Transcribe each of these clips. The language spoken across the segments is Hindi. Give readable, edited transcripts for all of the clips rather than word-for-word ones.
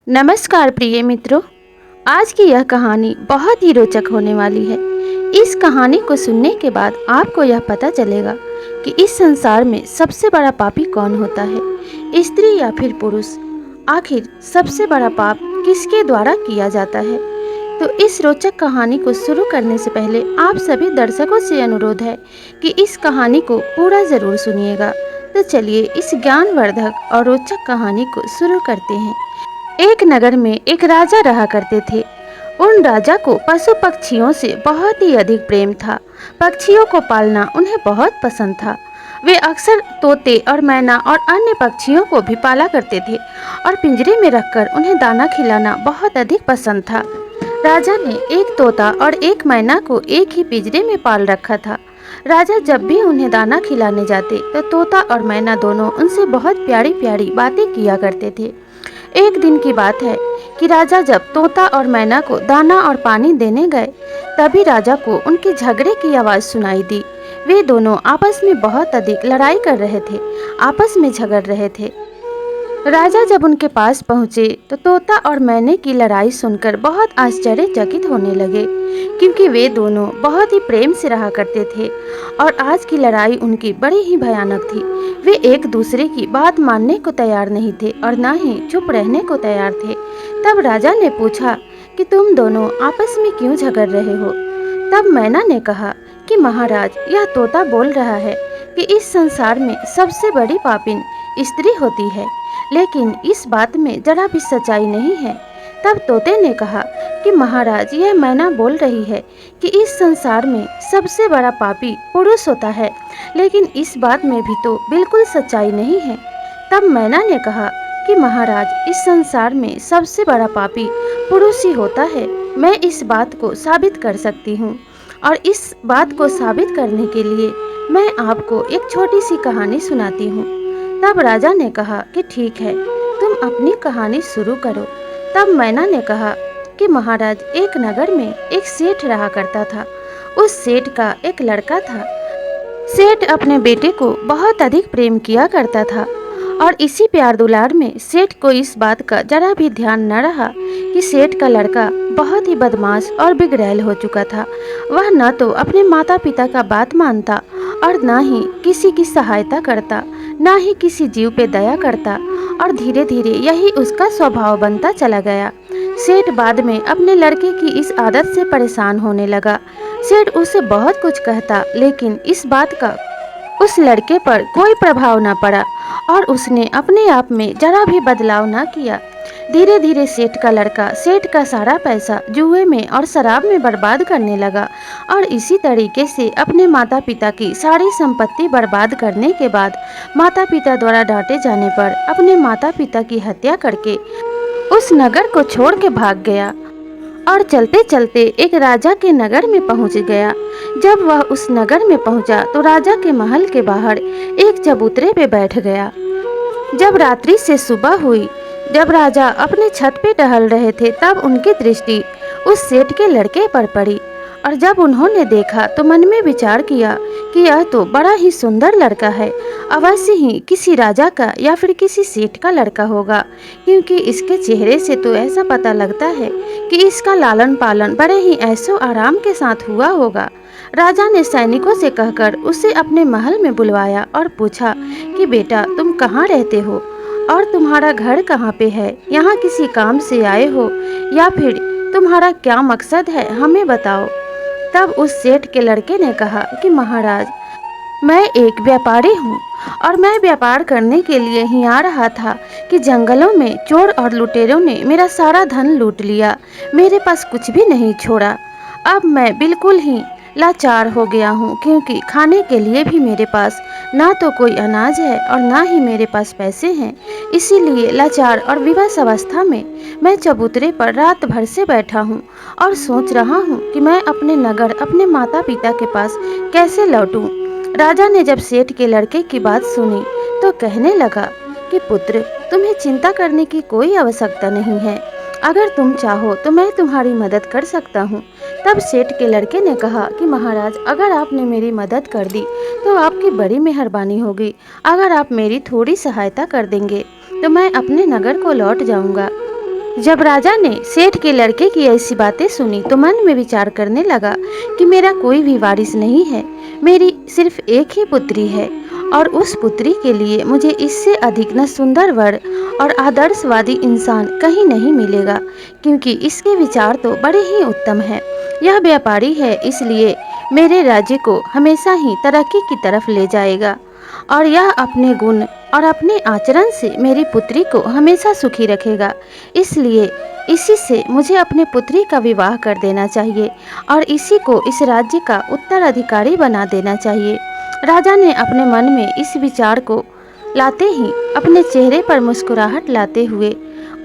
नमस्कार प्रिय मित्रों। आज की यह कहानी बहुत ही रोचक होने वाली है। इस कहानी को सुनने के बाद आपको यह पता चलेगा कि इस संसार में सबसे बड़ा पापी कौन होता है, स्त्री या फिर पुरुष। आखिर सबसे बड़ा पाप किसके द्वारा किया जाता है। तो इस रोचक कहानी को शुरू करने से पहले आप सभी दर्शकों से अनुरोध है कि इस कहानी को पूरा ज़रूर सुनिएगा। तो चलिए इस ज्ञानवर्धक और रोचक कहानी को शुरू करते हैं। एक नगर में एक राजा रहा करते थे। उन राजा को पशु पक्षियों से बहुत ही अधिक प्रेम था। पक्षियों को पालना उन्हें बहुत पसंद था। वे अक्सर तोते और मैना और अन्य पक्षियों को भी पाला करते थे और पिंजरे में रखकर उन्हें दाना खिलाना बहुत अधिक पसंद था। राजा ने एक तोता और एक मैना को एक ही पिंजरे में पाल रखा था। राजा जब भी उन्हें दाना खिलाने जाते तो तोता और मैना दोनों उनसे बहुत प्यारी प्यारी बातें किया करते थे। एक दिन की बात है कि राजा जब तोता और मैना को दाना और पानी देने गए, तभी राजा को उनके झगड़े की आवाज़ सुनाई दी। वे दोनों आपस में बहुत अधिक लड़ाई कर रहे थे, आपस में झगड़ रहे थे। राजा जब उनके पास पहुंचे तो तोता और मैने की लड़ाई सुनकर बहुत आश्चर्यचकित होने लगे, क्योंकि वे दोनों बहुत ही प्रेम से रहा करते थे और आज की लड़ाई उनकी बड़ी ही भयानक थी। वे एक दूसरे की बात मानने को तैयार नहीं थे और ना ही चुप रहने को तैयार थे। तब राजा ने पूछा कि तुम दोनों आपस में क्यों झगड़ रहे हो। तब मैना ने कहा कि महाराज, यह तोता बोल रहा है कि इस संसार में सबसे बड़ी पापिन स्त्री होती है, लेकिन इस बात में जरा भी सच्चाई नहीं है। तब तोते ने कहा कि महाराज, यह मैना बोल रही है कि इस संसार में सबसे बड़ा पापी पुरुष होता है, लेकिन इस बात में भी तो बिल्कुल सच्चाई नहीं है। तब मैना ने कहा कि महाराज, इस संसार में सबसे बड़ा पापी पुरुष ही होता है। मैं इस बात को साबित कर सकती हूँ और इस बात को साबित करने के लिए मैं आपको एक छोटी सी कहानी सुनाती हूँ। तब राजा ने कहा कि ठीक है, तुम अपनी कहानी शुरू करो। तब मैना ने कहा कि महाराज, एक नगर में एक सेठ रहा करता था। उस सेठ का एक लड़का था। सेठ अपने बेटे को बहुत अधिक प्रेम किया करता था और इसी प्यार दुलार में सेठ को इस बात का जरा भी ध्यान न रहा कि सेठ का लड़का बहुत ही बदमाश और बिगड़ैल हो चुका था। वह न तो अपने माता पिता का बात मानता और न ही किसी की सहायता करता, न ही किसी जीव पे दया करता और धीरे धीरे यही उसका स्वभाव बनता चला गया। सेठ बाद में अपने लड़के की इस आदत से परेशान होने लगा। सेठ उसे बहुत कुछ कहता, लेकिन इस बात का उस लड़के पर कोई प्रभाव न पड़ा और उसने अपने आप में जरा भी बदलाव न किया। धीरे धीरे सेठ का लड़का सेठ का सारा पैसा जुए में और शराब में बर्बाद करने लगा और इसी तरीके से अपने माता पिता की सारी संपत्ति बर्बाद करने के बाद माता पिता द्वारा डांटे जाने पर अपने माता पिता की हत्या करके उस नगर को छोड़ के भाग गया और चलते चलते एक राजा के नगर में पहुंच गया। जब वह उस नगर में पहुंचा तो राजा के महल के बाहर एक चबूतरे पे बैठ गया। जब रात्रि से सुबह हुई, जब राजा अपने छत पे टहल रहे थे, तब उनकी दृष्टि उस सेठ के लड़के पर पड़ी और जब उन्होंने देखा तो मन में विचार किया कि यह तो बड़ा ही सुंदर लड़का है, अवश्य ही किसी राजा का या फिर किसी सेठ का लड़का होगा, क्योंकि इसके चेहरे से तो ऐसा पता लगता है कि इसका लालन पालन बड़े ही ऐशो आराम के साथ हुआ होगा। राजा ने सैनिकों से कहकर उसे अपने महल में बुलवाया और पूछा कि बेटा, तुम कहाँ रहते हो और तुम्हारा घर कहाँ पे है? यहाँ किसी काम से आए हो या फिर तुम्हारा क्या मकसद है, हमें बताओ। तब उस सेठ के लड़के ने कहा कि महाराज, मैं एक व्यापारी हूँ और मैं व्यापार करने के लिए ही आ रहा था कि जंगलों में चोर और लुटेरों ने मेरा सारा धन लूट लिया, मेरे पास कुछ भी नहीं छोड़ा। अब मैं बिल्कुल ही लाचार हो गया हूँ, क्योंकि खाने के लिए भी मेरे पास ना तो कोई अनाज है और ना ही मेरे पास पैसे हैं। इसीलिए लाचार और विवश अवस्था में मैं चबूतरे पर रात भर से बैठा हूँ और सोच रहा हूँ कि मैं अपने नगर, अपने माता पिता के पास कैसे लौटूं। राजा ने जब सेठ के लड़के की बात सुनी तो कहने लगा कि पुत्र, तुम्हें चिंता करने की कोई आवश्यकता नहीं है। अगर तुम चाहो तो मैं तुम्हारी मदद कर सकता हूँ। तब सेठ के लड़के ने कहा कि महाराज, अगर आपने मेरी मदद कर दी तो आपकी बड़ी मेहरबानी होगी। अगर आप मेरी थोड़ी सहायता कर देंगे तो मैं अपने नगर को लौट जाऊँगा। जब राजा ने सेठ के लड़के की ऐसी बातें सुनी तो मन में विचार करने लगा कि मेरा कोई भी वारिस नहीं है, मेरी सिर्फ एक ही पुत्री है और उस पुत्री के लिए मुझे इससे अधिक न सुंदर वर और आदर्शवादी इंसान कहीं नहीं मिलेगा, क्योंकि इसके विचार तो बड़े ही उत्तम हैं। यह व्यापारी है, इसलिए मेरे राज्य को हमेशा ही तरक्की की तरफ ले जाएगा और यह अपने गुण और अपने आचरण से मेरी पुत्री को हमेशा सुखी रखेगा। इसलिए इसी से मुझे अपने पुत्री का विवाह कर देना चाहिए और इसी को इस राज्य का उत्तराधिकारी बना देना चाहिए। राजा ने अपने मन में इस विचार को लाते ही अपने चेहरे पर मुस्कुराहट लाते हुए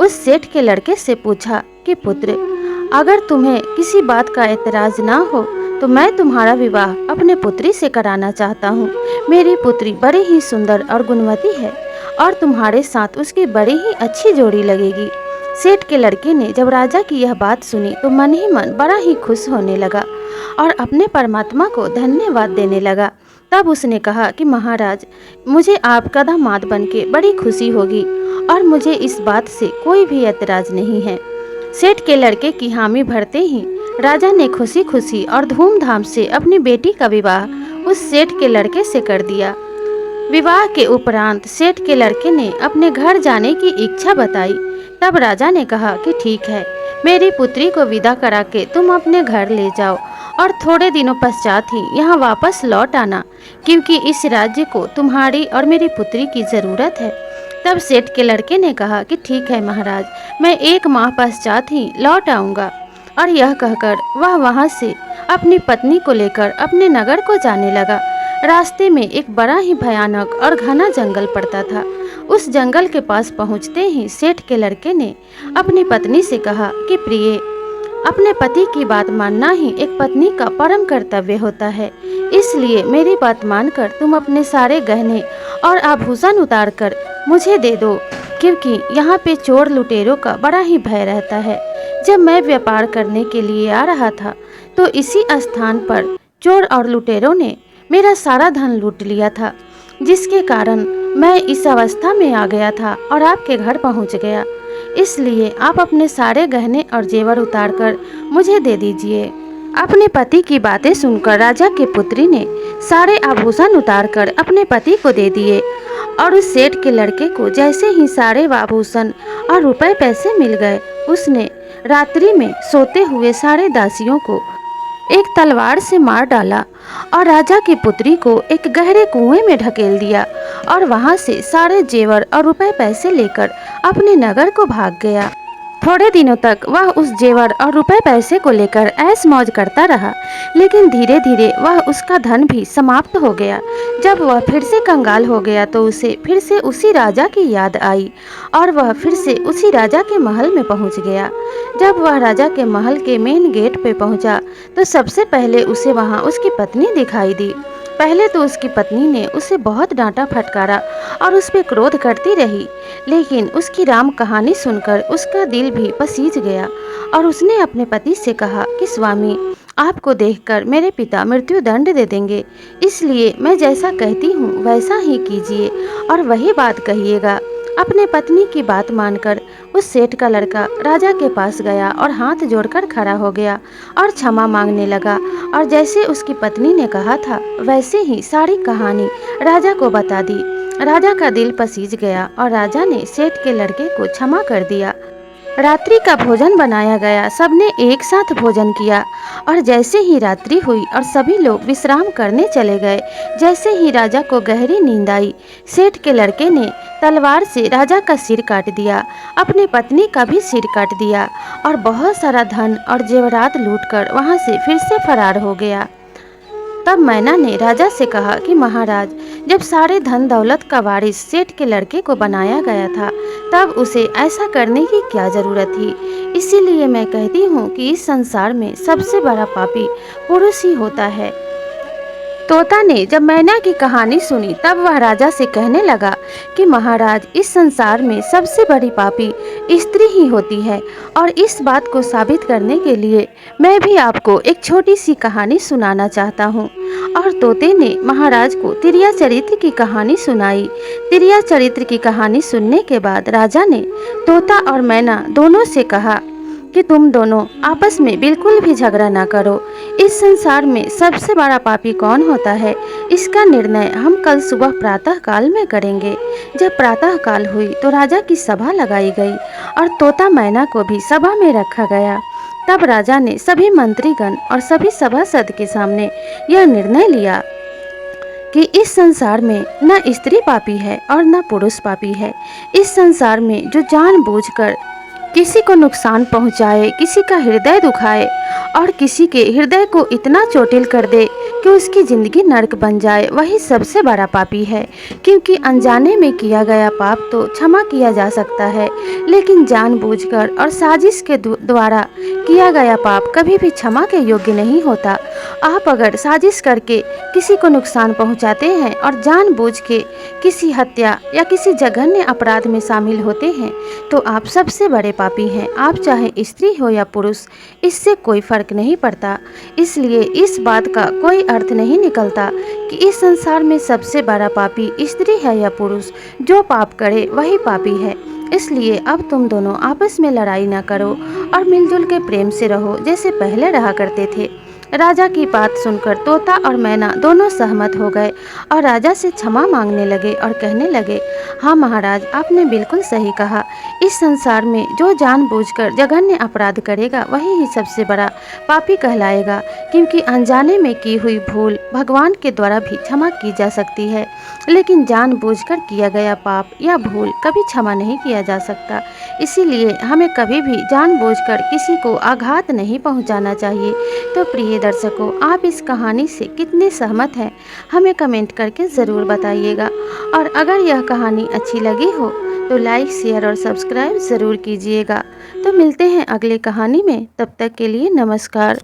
उस सेठ के लड़के से पूछा कि पुत्र, अगर तुम्हें किसी बात का एतराज ना हो तो मैं तुम्हारा विवाह अपने पुत्री से कराना चाहता हूँ। मेरी पुत्री बड़ी ही सुंदर और गुणवती है और तुम्हारे साथ उसकी बड़ी ही अच्छी जोड़ी लगेगी। सेठ के लड़के ने जब राजा की यह बात सुनी तो मन ही मन बड़ा ही खुश होने लगा और अपने परमात्मा को धन्यवाद देने लगा। तब उसने कहा कि महाराज, मुझे आपका दामाद बनके बड़ी खुशी होगी और मुझे इस बात से कोई भी एतराज नहीं है। सेठ के लड़के की हामी भरते ही राजा ने खुशी खुशी और धूमधाम से अपनी बेटी का विवाह उस सेठ के लड़के से कर दिया। विवाह के उपरांत सेठ के लड़के ने अपने घर जाने की इच्छा बताई। तब राजा ने कहा कि ठीक है, मेरी पुत्री को विदा करा के तुम अपने घर ले जाओ और थोड़े दिनों पश्चात ही यहाँ वापस लौट आना, क्योंकि इस राज्य को तुम्हारी और मेरी पुत्री की ज़रूरत है। तब सेठ के लड़के ने कहा कि ठीक है महाराज, मैं 1 माह पश्चात ही लौट आऊँगा। और यह कहकर वह वहाँ से अपनी पत्नी को लेकर अपने नगर को जाने लगा। रास्ते में एक बड़ा ही भयानक और घना जंगल पड़ता था। उस जंगल के पास पहुँचते ही सेठ के लड़के ने अपनी पत्नी से कहा कि प्रिय, अपने पति की बात मानना ही एक पत्नी का परम कर्तव्य होता है, इसलिए मेरी बात मानकर तुम अपने सारे गहने और आभूषण उतार कर मुझे दे दो, क्योंकि यहाँ पे चोर लुटेरों का बड़ा ही भय रहता है। जब मैं व्यापार करने के लिए आ रहा था तो इसी स्थान पर चोर और लुटेरों ने मेरा सारा धन लूट लिया था, जिसके कारण मैं इस अवस्था में आ गया था और आपके घर पहुंच गया। इसलिए आप अपने सारे गहने और जेवर उतारकर मुझे दे दीजिए। अपने पति की बातें सुनकर राजा की पुत्री ने सारे आभूषण उतारकर अपने पति को दे दिए और उस सेठ के लड़के को जैसे ही सारे आभूषण और रुपए पैसे मिल गए, उसने रात्रि में सोते हुए सारे दासियों को एक तलवार से मार डाला और राजा की पुत्री को एक गहरे कुएं में ढकेल दिया और वहां से सारे जेवर और रुपए पैसे लेकर अपने नगर को भाग गया। थोड़े दिनों तक वह उस जेवर और रुपए पैसे को लेकर ऐश मौज करता रहा, लेकिन धीरे धीरे वह उसका धन भी समाप्त हो गया। जब वह फिर से कंगाल हो गया तो उसे फिर से उसी राजा की याद आई और वह फिर से उसी राजा के महल में पहुंच गया। जब वह राजा के महल के मेन गेट पे पहुंचा तो सबसे पहले उसे वहां उसकी पत्नी दिखाई दी। पहले तो उसकी पत्नी ने उसे बहुत डांटा फटकारा और उस पर क्रोध करती रही, लेकिन उसकी राम कहानी सुनकर उसका दिल भी पसीज गया और उसने अपने पति से कहा कि स्वामी, आपको देखकर मेरे पिता मृत्यु दंड दे देंगे, इसलिए मैं जैसा कहती हूँ वैसा ही कीजिए और वही बात कहिएगा। अपने पत्नी की बात मानकर उस सेठ का लड़का राजा के पास गया और हाथ जोड़कर खड़ा हो गया और क्षमा मांगने लगा और जैसे उसकी पत्नी ने कहा था वैसे ही सारी कहानी राजा को बता दी। राजा का दिल पसीज गया और राजा ने सेठ के लड़के को क्षमा कर दिया। रात्रि का भोजन बनाया गया, सबने एक साथ भोजन किया और जैसे ही रात्रि हुई और सभी लोग विश्राम करने चले गए, जैसे ही राजा को गहरी नींद आई, सेठ के लड़के ने तलवार से राजा का सिर काट दिया, अपनी पत्नी का भी सिर काट दिया और बहुत सारा धन और जेवरात लूटकर वहां से फिर से फरार हो गया। तब मैना ने राजा से कहा कि महाराज, जब सारे धन दौलत का वारिस सेठ के लड़के को बनाया गया था तब उसे ऐसा करने की क्या जरूरत थी। इसीलिए मैं कहती हूँ कि इस संसार में सबसे बड़ा पापी पुरुष ही होता है। तोता ने जब मैना की कहानी सुनी तब वह राजा से कहने लगा कि महाराज, इस संसार में सबसे बड़ी पापी स्त्री ही होती है और इस बात को साबित करने के लिए मैं भी आपको एक छोटी सी कहानी सुनाना चाहता हूँ और तोते ने महाराज को तिरिया चरित्र की कहानी सुनाई। तिरिया चरित्र की कहानी सुनने के बाद राजा ने तोता और मैना दोनों से कहा कि तुम दोनों आपस में बिल्कुल भी झगड़ा ना करो। इस संसार में सबसे बड़ा पापी कौन होता है, इसका निर्णय हम कल सुबह प्रातः काल में करेंगे। जब प्रातः काल हुई तो राजा की सभा लगाई गई और तोता मैना को भी सभा में रखा गया। तब राजा ने सभी मंत्रीगण और सभी सभासद के सामने यह निर्णय लिया कि इस संसार में न स्त्री पापी है और न पुरुष पापी है। इस संसार में जो जानबूझकर किसी को नुकसान पहुंचाए, किसी का हृदय दुखाए और किसी के हृदय को इतना चोटिल कर दे कि उसकी जिंदगी नरक बन जाए, वही सबसे बड़ा पापी है। क्योंकि अनजाने में किया गया पाप तो क्षमा किया जा सकता है, लेकिन जानबूझकर और साजिश के द्वारा किया गया पाप कभी भी क्षमा के योग्य नहीं होता। आप अगर साजिश करके किसी को नुकसान पहुंचाते हैं और जानबूझ के किसी हत्या या किसी जघन्य अपराध में शामिल होते हैं तो आप सबसे बड़े पापी हैं। आप चाहे स्त्री हो या पुरुष, इससे कोई फर्क नहीं पड़ता। इसलिए इस बात का कोई अर्थ नहीं निकलता कि इस संसार में सबसे बड़ा पापी स्त्री है या पुरुष। जो पाप करे वही पापी है। इसलिए अब तुम दोनों आपस में लड़ाई ना करो और मिलजुल के प्रेम से रहो जैसे पहले रहा करते थे। राजा की बात सुनकर तोता और मैना दोनों सहमत हो गए और राजा से क्षमा मांगने लगे और कहने लगे, हाँ महाराज, आपने बिल्कुल सही कहा। इस संसार में जो जानबूझकर जघन्य अपराध करेगा वही ही सबसे बड़ा पापी कहलाएगा। क्योंकि अनजाने में की हुई भूल भगवान के द्वारा भी क्षमा की जा सकती है, लेकिन जानबूझकर किया गया पाप या भूल कभी क्षमा नहीं किया जा सकता। इसीलिए हमें कभी भी जानबूझकर किसी को आघात नहीं पहुंचाना चाहिए। तो प्रिय दर्शकों, आप इस कहानी से कितने सहमत हैं, हमें कमेंट करके ज़रूर बताइएगा। और अगर यह कहानी अच्छी लगी हो तो लाइक, शेयर और सब्सक्राइब ज़रूर कीजिएगा। तो मिलते हैं अगले कहानी में, तब तक के लिए नमस्कार।